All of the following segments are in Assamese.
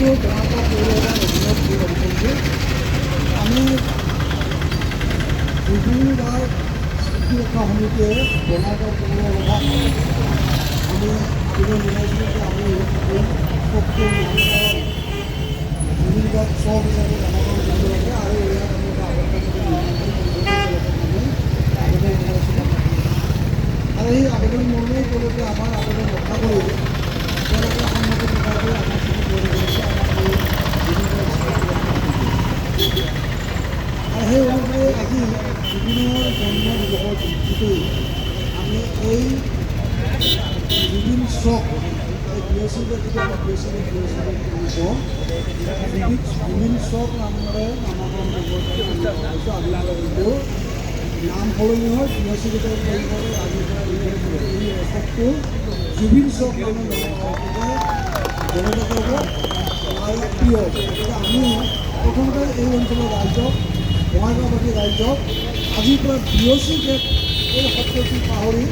যিটো বঙাইগাঁও পৌৰসভাৰ অধীনত এই অঞ্চলটো আমি জুবিন গাৰ্গ স্মৃতি ৰক্ষা সমিতিয়ে বঙাইগাঁও পৌৰসভাত আমি আবেদন জনাইছিলোঁ যে আমি এই উৎসৱটো নামকৰণ জুবিন গাৰ্গ চক হিচাপে নামকৰণ কৰিব লাগে আৰু ইয়াত আমি এটা আবেদন জনাইছিলোঁ আৰু এই আবেদন মৰ্মে তেওঁলোকে আমাৰ আবেদন ৰক্ষা কৰি তেওঁলোকে সন্মতি প্ৰকাশ কৰি আমাৰ যিটো কৰিছে আমাক এই জুবিন গাৰ্গ আৰু সেই অনুসৰি আজি জুবিনৰ জন্ম দিৱসৰ দিনটোতেই আমি এই জুবিন চক এই বিএছচিতে যিটো আমি বিএছচিতে কওঁ জুবিন চক নামেৰে নামকৰণ কৰিছোঁ আজি এইটো নাম সলনি হয় বিএছচিতে কৰিবলৈ আজিৰ পৰা এই চকটো জুবিন চক নামে জনজাত হ'ব আৰু প্ৰিয় গতিকে আমি প্ৰথমতে এই অঞ্চলৰ ৰাইজক বঙাইগাঁওবাসী ৰাইজক আজিৰ পৰা বিএছচি গেট এই শব্দটো পাহৰি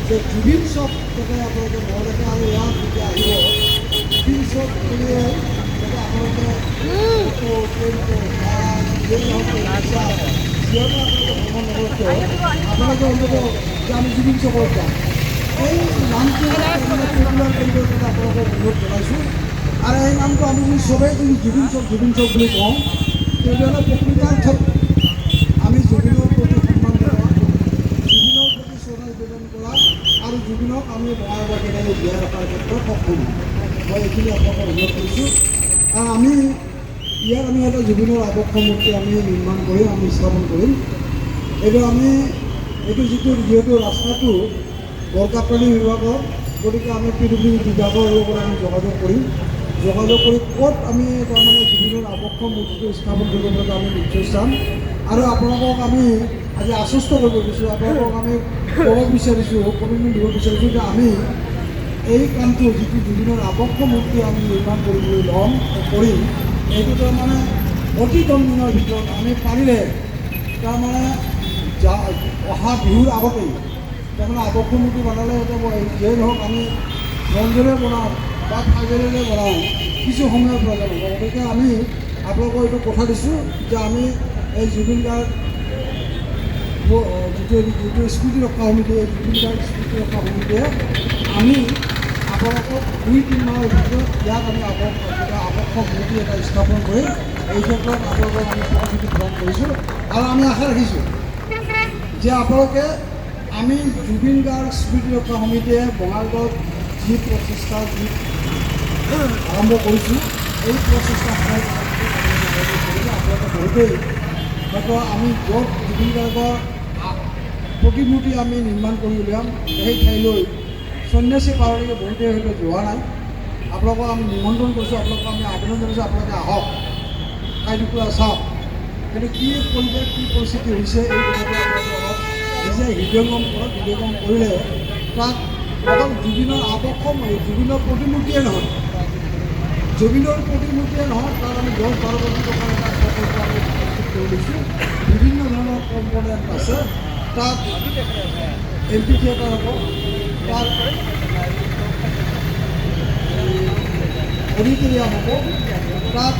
যে জুবিন চক যাতে আপোনালোকে মনত ৰাখে আৰু ইয়াত যেতিয়া আহিব জুবিন চক বুলিয়ে যাতে আপোনালোকে যিহেতু আপোনালোকে ভ্ৰমণ নকৰক কিয় আপোনালোকে অন্তত যে আমি জুবিন চকত যাম এই নামটো মানে পপুলাৰ কৰিবলৈ কাৰণে আপোনালোকক অনুৰোধ জনাইছোঁ আৰু এই নামটো আমি যদি চবেই যদি জুবিন চক বুলি কওঁ তেতিয়াহ'লে প্ৰকৃতাৰ্থত আমি জুবিনৰ প্ৰতি সন্মান কৰা জুবিনৰ প্ৰতি শ্ৰদ্ধা নিবেদন কৰা আৰু জুবিনক আমি বঙাইগাঁও জীয়াই ৰখাৰ ক্ষেত্ৰত সক্ষম মই এইখিনি আপোনালোকক অনুৰোধ কৰিছোঁ আৰু আমি ইয়াত আমি এটা জুবিনৰ আদৰ্শ মূৰ্তি আমি নিৰ্মাণ কৰিম আমি স্থাপন কৰিম এইটো আমি এইটো যিহেতু ৰাস্তাটো বৰকাপ্ৰাণী বিভাগৰ গতিকে আমি PWD বিভাগৰ লগত আমি যোগাযোগ কৰি ক'ত আমি তাৰমানে জুবিনৰ আদৰ্শ মূৰ্তিটো স্থাপন কৰিব পৰাকৈ আমি নিশ্চয় চাম আৰু আপোনালোকক আমি আজি আশ্বস্ত কৰিব বিচাৰিছোঁ আপোনালোকক আমি ক'ব বিচাৰিছোঁ কমিটমেণ্ট দিব বিচাৰিছোঁ যে আমি এই কামটো যিটো জুবিনৰ আদৰ্শ মূৰ্তি আমি নিৰ্মাণ কৰিবলৈ কৰিম এইটো তাৰমানে অতি কম দিনৰ ভিতৰত আমি পাৰিলে তাৰমানে অহা বিহুৰ আগতেই তাৰমানে আদৰ্শ মূৰ্তি বনালে এতিয়া যিয়ে নহওক আমি ৰঞ্জনে বনাওঁ বা কাজলেৰে বনাওঁ কিছু সময়ৰ প্ৰয়োজন হ'ব গতিকে আমি আপোনালোকক এইটো কথা দিছোঁ যে আমি এই জুবিন গাৰ্গ যিটো স্মৃতি ৰক্ষা সমিতি এই জুবিন গাৰ্গ স্মৃতি ৰক্ষা সমিতিয়ে আমি আপোনালোকক 2-3 মাহৰ ভিতৰত ইয়াত আমি আদৰ্শ মূৰ্তি এটা স্থাপন কৰি এই ক্ষেত্ৰত আপোনালোকক আমি সহযোগী প্ৰদান কৰিছোঁ আৰু আমি আশা ৰাখিছোঁ যে আপোনালোকে আমি জুবিন গাৰ্গ স্মৃতি ৰক্ষা সমিতিয়ে বঙাইগাঁৱত যি প্ৰচেষ্টা আৰম্ভ কৰিছোঁ এই প্ৰচেষ্টা আপোনালোকে বহুতেই হয়তো আমি য'ত জুবিন গাৰ্গৰ প্ৰতিমূৰ্তি আমি নিৰ্মাণ কৰি উলিয়াম সেই ঠাইলৈ সন্যাসী পাৰলৈকে বহুতেই হয়তো যোৱা নাই আপোনালোকক আমি নিমন্ত্ৰণ কৰিছোঁ আপোনালোকক আমি আবেদন জনাইছোঁ আপোনালোকে আহক ঠাইটুকুৰা চাওক কিন্তু কি পৰিৱেশ কি পৰিস্থিতি হৈছে এই কথাটো আপোনালোকে অলপ নিজে হৃদয়ংগম কৰক হৃদয়ংগম কৰিলে তাত অকল জুবিনৰ আদৰ্শ জুবিনৰ প্ৰতিমূৰ্তিয়ে নহয় তাত আমি 10-12 কোটি টকাৰ এটা প্ৰকল্প আমি প্ৰস্তুত কৰি লৈছোঁ বিভিন্ন ধৰণৰ কম্পনেণ্ট আছে তাত এম্পি থিয়েটাৰ হ'ব তাত অডিটৰিয়াম হ'ব তাত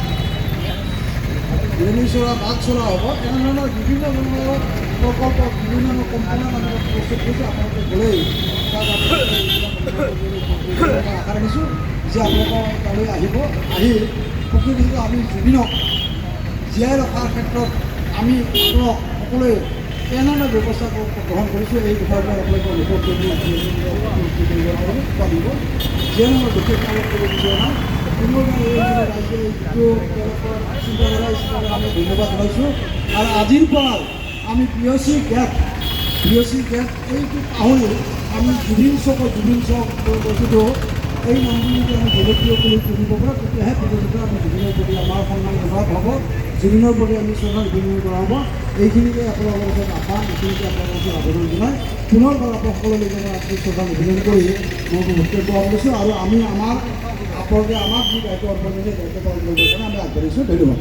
ৰেণীচৰা বাটচৰা হ'ব এনেধৰণৰ বিভিন্ন ধৰণৰ প্ৰকল্প বিভিন্ন ধৰণৰ কম্পনেণ্ট আমি প্ৰস্তুত কৰিছোঁ আপোনালোকে গ'লেই তাত আশা ৰাখিছোঁ যে আপোনালোকৰ তালৈ আহিব আহি প্ৰকৃতিটো আমি জুবিনক জীয়াই ৰখাৰ ক্ষেত্ৰত আমি আপোনাক সকলোৱে কেনেধৰণৰ ব্যৱস্থা গ্ৰহণ কৰিছোঁ এই বিষয়টো আপোনালোকে ৰিপৰ্ট কৰিব পাৰিব যিয়ে মই বিশেষ কামত কৰিব বিচৰা নাই কোনো এই ৰাইজে যিটো তেওঁলোকৰ চিন্তাধাৰা আমি ধন্যবাদ জনাইছোঁ আৰু আজিৰ পৰা আমি বিএছচি গেট এইটো পাহৰি আমি জুবিন চক বস্তুটো এই নামটো যদি আমি জনপ্ৰিয় কৰি তুলিব পাৰোঁ তেতিয়াহে ভৱিষ্যতে আমি জুবিনৰ প্ৰতি আমাৰ সন্মান জনোৱা হ'ব জুবিনৰ প্ৰতি আমি শ্ৰদ্ধা নিবেদন কৰা হ'ব এইখিনিকে আপোনালোকৰ ওচৰত আশা এইখিনিকে আপোনালোকৰ ওচৰত আবেদন জনাই পুনৰবাৰ সকলোকে আপুনি শ্ৰদ্ধা নিবেদন কৰি মই বক্তব্য আগবঢ়াইছোঁ আৰু আমি আপোনালোকে আমাক যি দায়িত্ব অৰ্পণ কৰিছে দায়িত্ব পালন কৰিবৰ কাৰণে আমি আগবাঢ়িছোঁ ধন্যবাদ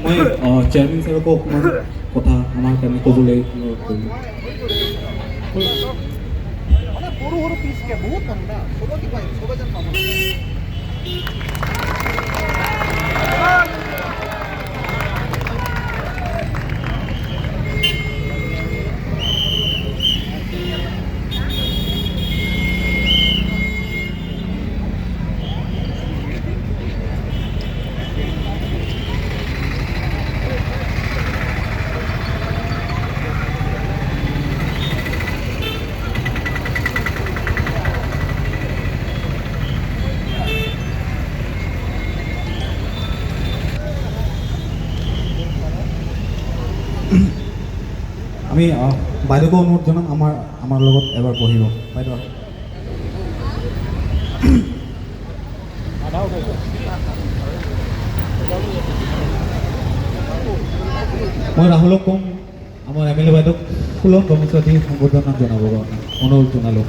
মই চেয়াৰমেন ছাৰকো অকণমান কথা আমাৰ কাৰণে ক'বলৈ অনুৰোধ কৰিলোঁ সৰু পিচকে বহুত মানুহ না চবকে পায় চবে যেন পাব আমি বাইদেউকো অনুৰোধ জনাম আমাৰ লগত এবাৰ পঢ়িব বাইদেউ। মই ৰাহুলক ক'ম আমাৰ MLA বাইদেউক ফুলন গামোচা দি সম্বৰ্ধনা জনাবৰ কাৰণে অনুৰোধ জনালোঁ।